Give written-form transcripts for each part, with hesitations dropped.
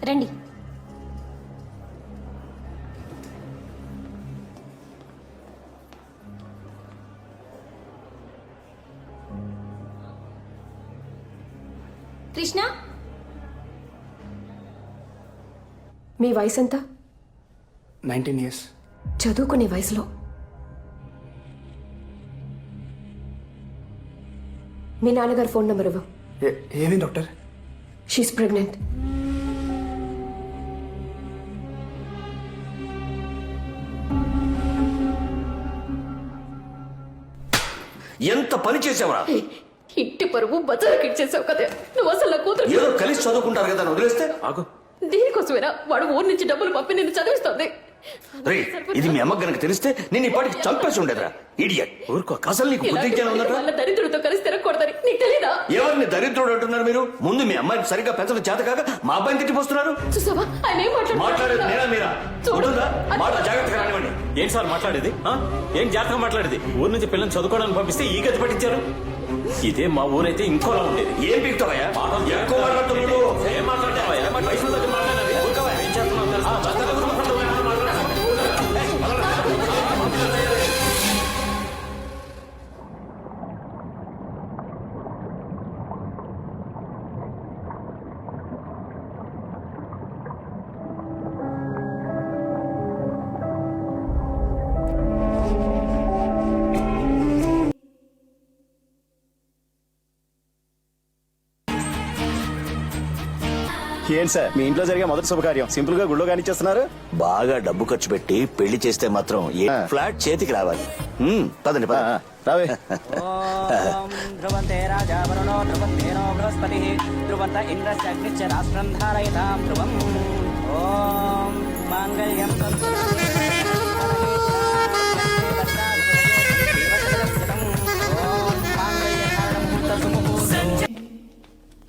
రండి. కృష్ణ, మీ వయసు ఎంత? 19 years. చదువుకునే వయసులో మీ నాన్నగారు ఫోన్ నెంబర్ ఇవ్వు. ఏమేం డాక్టర్? She's pregnant. ఎంత పని చేసావురా? ఇంటి పరువు బజారుకి ఇచ్చేసావు కదా. నువ్వు అసలు నా కూతురు ఏదో కలిసి చదువుకుంటారు కదా, వదిలేస్తే ఆగు. దీనికోసమేనా వాడు ఊరి నుంచి డబ్బులు పంపి నిన్ను చదివిస్తుంది? రేయ్, ఇది మీ అమ్మకి గనక తెలిస్తే నేను ఇప్పటికి చంపేసి ఉండేదిరా. ఇడియట్. ఊరుకో. అసలు నీకు బుద్ధి జ్ఞానం ఉందట? వాళ్ళ దరిద్రుడితో కలిసి తిరగకూడదని నీకు తెలీదా? ఎవరిని దరిద్రుడు అంటున్నారు మీరు? ముందు మీ అమ్మాయిని సరిగ్గా పెంచడం చేత కాక మా అబ్బాయిని తిట్టిపోస్తున్నారు. చూసావా ఆయన ఏం మాట్లాడేది నేనా మీరా? ఉంటుందా? మాట జాగ్రత్తగా రానివ్వండి. ఏం సార్ మాట్లాడేది? ఏం జాగ్రత్తగా మాట్లాడేది? ఊరు నుంచి పిల్లల్ని చదువుకోవడానికి పంపిస్తే ఈ గతి పట్టించారు. ఇదే మా ఊరైతే ఇంకోలా ఉండేది. ఏం పీకుతావయ్యా? ఎక్కువ మాట్లాడుతున్నావు. ఏం మాట్లాడతావయ్యా? వయసులో దగ్గర మాట్లాడాలి. ఊరుకోవా? ఏం చేస్తున్నావు తెలుసా? ఏం సార్ మీ ఇంట్లో జరిగే మొదటి శుభకార్యం సింపుల్ గా గుళ్ళో కానిచ్చేస్తున్నారు? బాగా డబ్బు ఖర్చు పెట్టి పెళ్లి చేస్తే మాత్రం ఏ ఫ్లాట్ చేతికి రావాలి. పదండి పద. రావే. ధ్రువంతే రాజా వరుణో ధ్రువంతేనో బృహస్పతి ధ్రువంత ఇంద్రస్య అగ్నిశ్చ రాష్ట్రం ధారయతాం ధ్రువం. ఓం మాంగళ్యం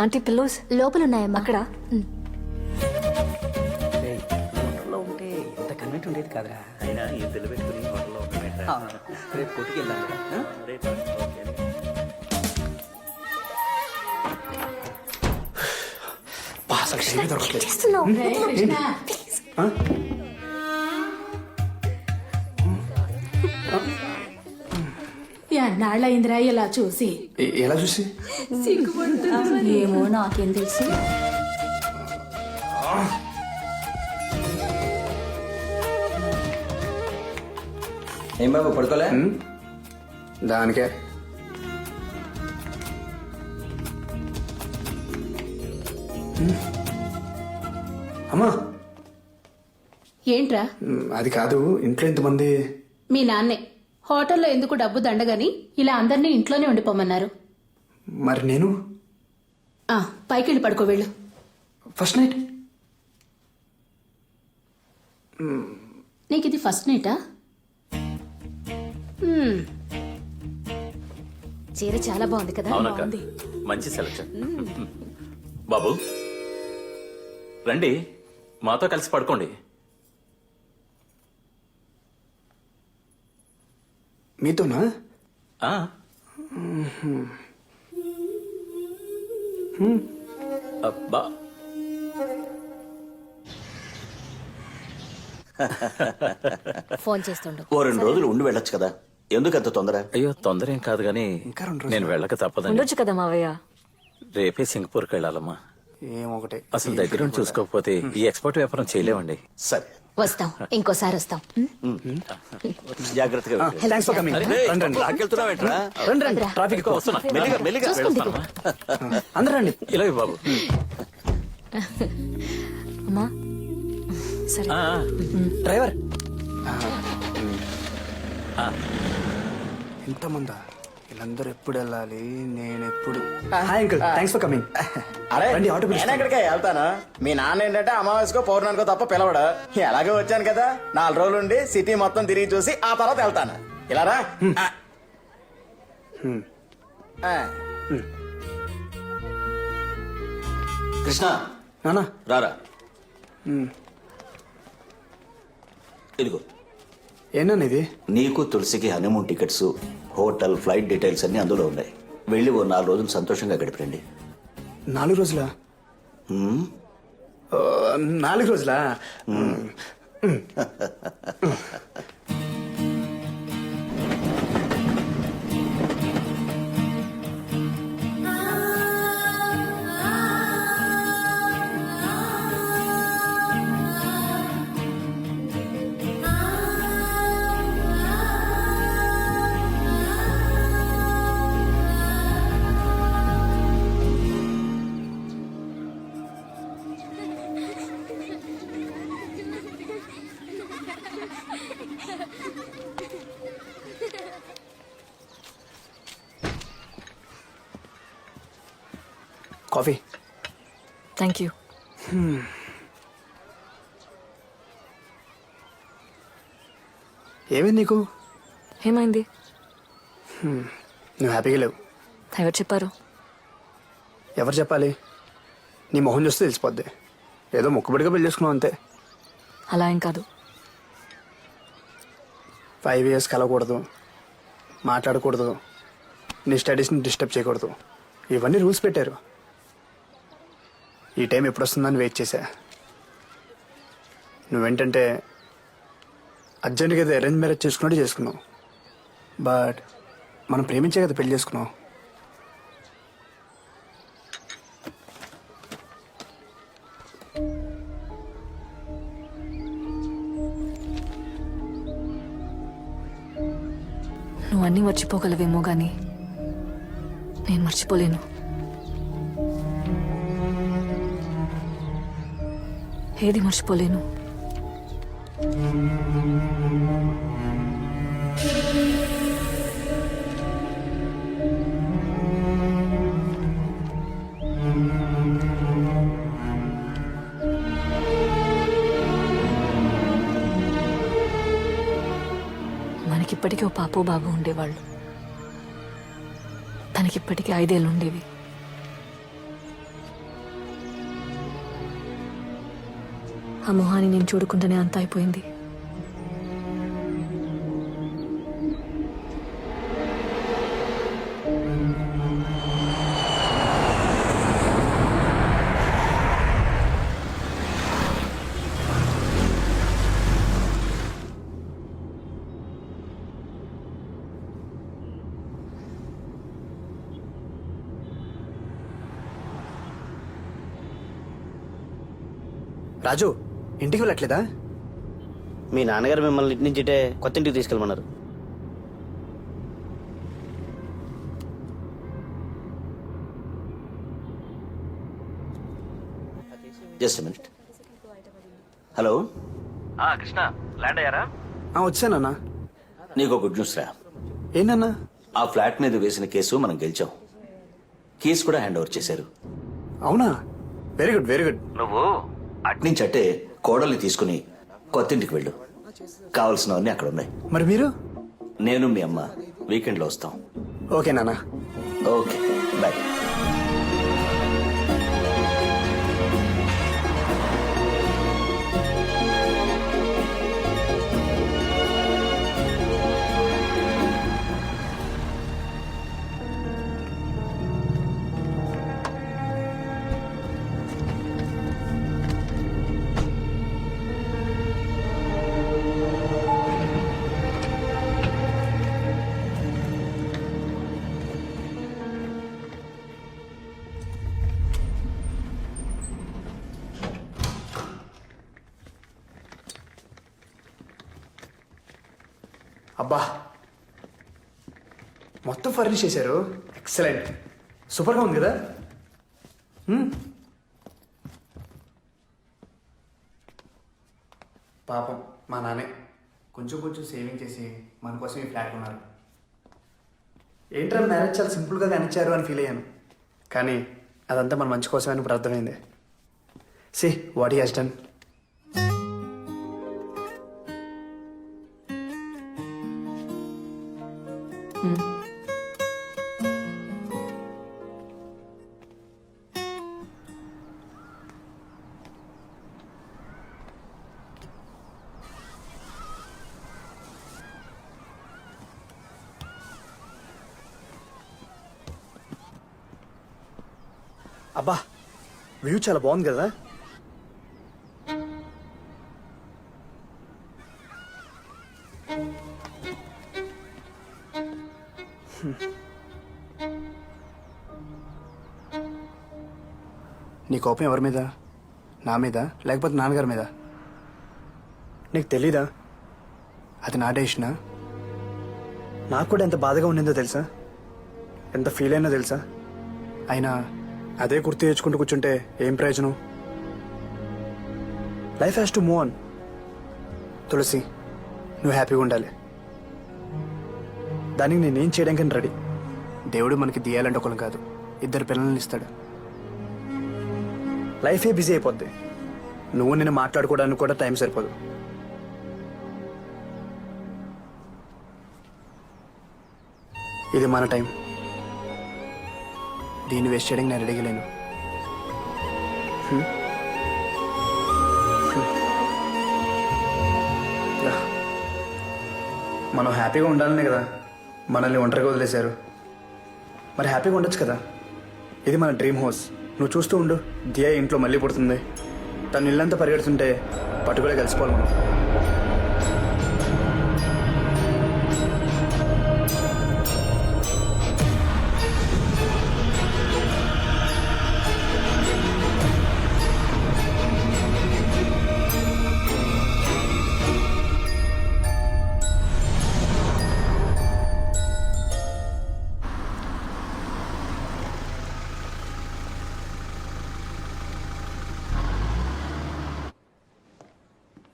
ఆంటీ పిల్లోస్ లోపల ఉన్నాయమ్మా. అక్కడ ఉంటే ఎంత కన్వెంట్ ఉండేది కాదురా. అయినా ఈ తెలు పెట్టుకుని హోటల్లో రేపు కొట్టుకు వెళ్దాం కదా. చేస్తున్నావు? నాళ్ళయిందిరా ఇలా చూసి. ఎలా చూసి? ఏమో నాకేం తెలుసు. ఏం బాబు పడుకోలే? దానికే అమ్మా. ఏంట్రా? అది కాదు, ఇంట్లో ఎంతమంది? మీ నాన్నే హోటల్లో ఎందుకు డబ్బు దండగని ఇలా అందరినీ ఇంట్లోనే ఉండిపోమన్నారు. మరి నేను పైకెళ్ళి పడుకో వెళ్ళు. ఫస్ట్ నైట్ నీకు ఇది ఫస్ట్ నైటా? చీర చాలా బాగుంది కదా. అవునక్క, మంచి సెలక్షన్. బాబు రండి, మాతో కలిసి పడుకోండి. మీతోనా? అబ్బా, ఫోన్ చేస్తుండు. ఓ 2 రోజులు ఉండి వెళ్ళొచ్చు కదా, ఎందుకు అంత తొందర? అయ్యో తొందర ఏం కాదు గానీ ఇంకా 2 రోజులు నేను వెళ్ళక తప్పదండి. ఉండొచ్చు కదా మావయ్య. రేపే సింగపూర్కి వెళ్ళాలమ్మా. ఏమొకటే. అసలు దగ్గర చూసుకోకపోతే ఈ ఎక్స్పోర్ట్ వ్యాపారం చేయలేమండి. సరే వస్తాం, ఇంకోసారి వస్తాం. జాగ్రత్తగా వెళ్ళు. Thanks for coming. రండి రండి లాక్కెళ్తున్నావేంట్రా? రండి రండి. ట్రాఫిక్ ఎక్కువ. వస్తున్నా. మెల్లిగా మెల్లిగా. అందరూ రండి. ఇలా ఇవ్వు బాబు. అమ్మా సరే. డ్రైవర్. ఇంతమందా? వీళ్ళందరూ ఎప్పుడు వెళ్ళాలి, నేను ఎప్పుడు? Hi uncle, thanks for coming. అరే రండి, ఆటో పిలుస్తాను. నేను ఎక్కడికే వెళ్తాను. మీ నాన్న ఏంటంటే అమావాస్యకో పౌర్ణానికో తప్ప పిలవడు. ఎలాగో వచ్చాను కదా, 4 రోజులు ఉండి సిటీ మొత్తం తిరిగి చూసి ఆ తర్వాత వెళ్తాను. ఇలా రా. కృష్ణ నానా రారా. ఇదిగో ఏనా ఇది? నీకు తులసికి honeymoon tickets, hotel, flight details అన్ని అందులో ఉన్నాయి. వెళ్ళి ఓ 4 రోజులు సంతోషంగా గడిపండి. 4 రోజులా? 4 రోజులా? కాఫీ. Thank you. ఏమైంది నీకు? ఏమైంది? నువ్వు హ్యాపీగా లేవు. ఎవరు చెప్పారు? ఎవరు చెప్పాలి? నీ మొహం చూస్తే తెలిసిపోద్ది. ఏదో మొక్కుబడిగా పెళ్లి చేసుకున్నావు అంతే. అలా ఏం కాదు. 5 years కలవకూడదు, మాట్లాడకూడదు, నీ స్టడీస్ని డిస్టర్బ్ చేయకూడదు, ఇవన్నీ రూల్స్ పెట్టారు. ఈ టైం ఎప్పుడు వస్తుందని వెయిట్ చేశా. నువ్వేంటంటే అర్జెంట్గా ఏదో అరేంజ్ మ్యారేజ్ చేసుకున్నట్టు చేసుకున్నావు. బట్ మనం ప్రేమించే కదా పెళ్లి చేసుకున్నావు. నువ్వు అన్నీ మర్చిపోగలవేమో కానీ నేను మర్చిపోలేను. ఏది మర్చిపోలేను. మనకిప్పటికీ ఓ పాపో బాబు ఉండేవాళ్ళు. తనకిప్పటికీ 5 ఏళ్ళు ఉండేవి. ఆ మొహాన్ని నేను చూడకుండానే అంతా అయిపోయింది. రాజు, ఇంటికి వెళ్ళట్లేదా? మీ నాన్నగారు మిమ్మల్ని ఇంటి నుంచి ఇటే కొత్త ఇంటికి తీసుకెళ్ళమన్నారు. Just minute. Hello Krishna, land అయ్యారా? వచ్చానన్నా. నీకు గుడ్ న్యూస్ రా. ఏంటన్నా? ఆ ఫ్లాట్ మీద వేసిన కేసు మనం గెలిచాం. కేసు కూడా హ్యాండ్ ఓవర్ చేశారు. అవునా? Very good, very good. నువ్వు అట్నుంచి అట్టే కోడల్ని తీసుకుని కొత్తింటికి వెళ్ళు. కావలసినవన్నీ అక్కడ ఉన్నాయి. మరి మీరు? నేను మీ అమ్మ వీకెండ్లో వస్తాం. ఓకే నాన్న. Okay, bye. అబ్బా, మొత్తం ఫర్నిష్ చేశారు. ఎక్సలెంట్, సూపర్గా ఉంది కదా. పాపం మా నాన్నే కొంచెం కొంచెం సేవింగ్ చేసి మన కోసం ఈ ఫ్లాట్ ఉన్నారు. ఏంట్రా మ్యారేజ్ చాలా సింపుల్గా కానిచ్చారు అని ఫీల్ అయ్యాను. కానీ అదంతా మన మంచి కోసమని ఇప్పుడు అర్థమైంది. See what he has done. అబ్బా, వ్యూ చాలా బాగుంది కదా. నీ కోపం ఎవరి మీద? నా మీద లేకపోతే నాన్నగారి మీద? నీకు తెలీదా అది నా డెసిషనా? నాకు కూడా ఎంత బాధగా ఉండిందో తెలుసా, ఎంత ఫీల్ అయినా తెలుసా? అయినా అదే గుర్తు తెచ్చుకుంటూ కూర్చుంటే ఏం ప్రయోజనం? Life has to move on. Tulasi, నువ్వు హ్యాపీగా ఉండాలి. దానికి నేనేం చేయడానికి రెడీ. దేవుడు మనకి దియాలంటే ఒకరు కాదు, 2 పిల్లల్ని ఇస్తాడు. లైఫే బిజీ అయిపోద్ది. నువ్వు నేను మాట్లాడుకోవడానికి కూడా టైం సరిపోదు. ఇది మన టైం. దీన్ని వేస్ట్ చేయడానికి నేను రెడీగా లేను. మనం హ్యాపీగా ఉండాలనే కదా మనల్ని ఒంటరిగా వదిలేశారు. మరి హ్యాపీగా ఉండొచ్చు కదా. ఇది మన డ్రీమ్ హౌస్. నువ్వు చూస్తూ ఉండు, దియా ఇంట్లో మళ్ళీ పుడుతుంది. తను ఇల్లంతా పరిగెడుతుంటే పట్టుకులే కలిసిపోవాలి మనం.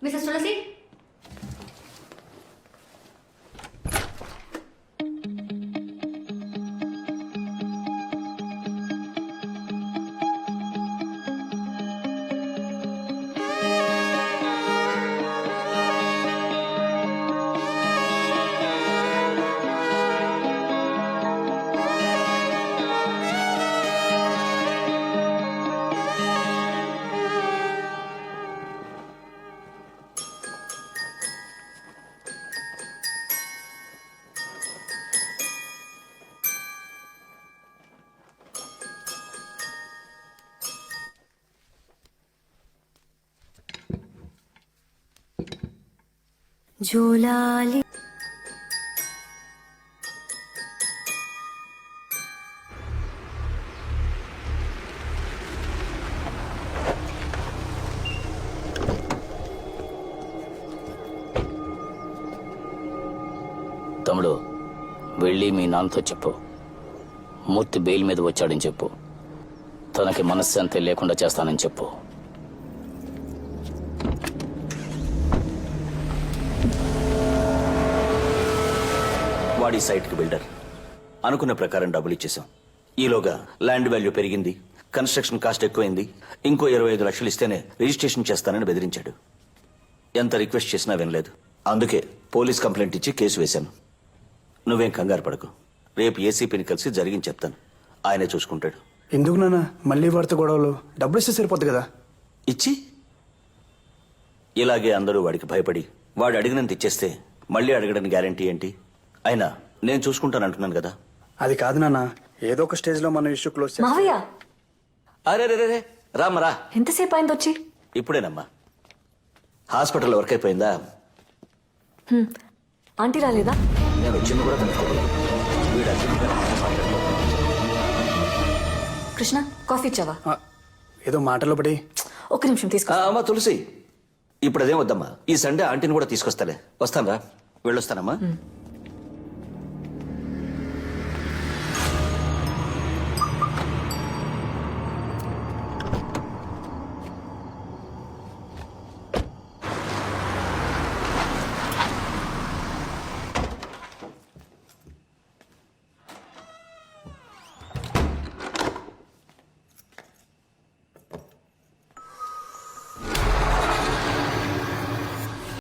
మిసెస్ తులసి, జోలాలి తమ్ముడు, వెళ్ళి మీ నాన్నతో చెప్పు, మూర్తి బెయిల్ మీద వచ్చాడని చెప్పు. తనకి మనశ్శాంతి లేకుండా చేస్తానని చెప్పు. వాడి సైట్కి బిల్డర్. అనుకున్న ప్రకారం డబ్బులు ఇచ్చేసాం. ఈలోగా ల్యాండ్ వాల్యూ పెరిగింది, కన్స్ట్రక్షన్ కాస్ట్ ఎక్కువైంది. ఇంకో 25 లక్షలు ఇస్తేనే రిజిస్ట్రేషన్ చేస్తానని బెదిరించాడు. ఎంత రిక్వెస్ట్ చేసినా వినలేదు. అందుకే పోలీస్ కంప్లైంట్ ఇచ్చి కేసు వేశాను. నువ్వేం కంగారు పడకు. రేపు ఏసీపీని కలిసి జరిగింది చెప్తాను. ఆయనే చూసుకుంటాడు. ఎందుకు నాన్న మళ్ళీ వాడితో గొడవలు? డబ్బులు ఇస్తే సరిపోద్ది కదా. ఇచ్చి ఇలాగే అందరూ వాడికి భయపడి వాడు అడిగినంత ఇచ్చేస్తే మళ్ళీ అడగడానికి గ్యారంటీ ఏంటి? అయినా నేను చూసుకుంటాను అంటున్నాను కదా. అది కాదు నాన్న, ఏదో ఒక స్టేజ్ లో మన ఇష్యూ క్లోజ్ చేస్తాం. మావయ్య, అరే రే రే రామరా, ఎంతసేపు అయింది వచ్చి? ఇప్పుడేనమ్మా. హాస్పిటల్ వర్క్ అయిపోయిందా? ఆంటీ రాలేదా? నేను వచ్చింది కూడా కనుక్కోలేదు. వీడు అర్జెంట్గా మాట్లాడుతున్నాడు. కృష్ణ, కాఫీ ఇచ్చావా? ఏదో మాటలో పడి. ఒక్క నిమిషం తీసుకో. అమ్మా తులసి, ఇప్పుడు అదేం వద్దమ్మా. ఈ సండే ఆంటీని కూడా తీసుకొస్తాలే. వస్తాను రా, వెళ్ళొస్తానమ్మా.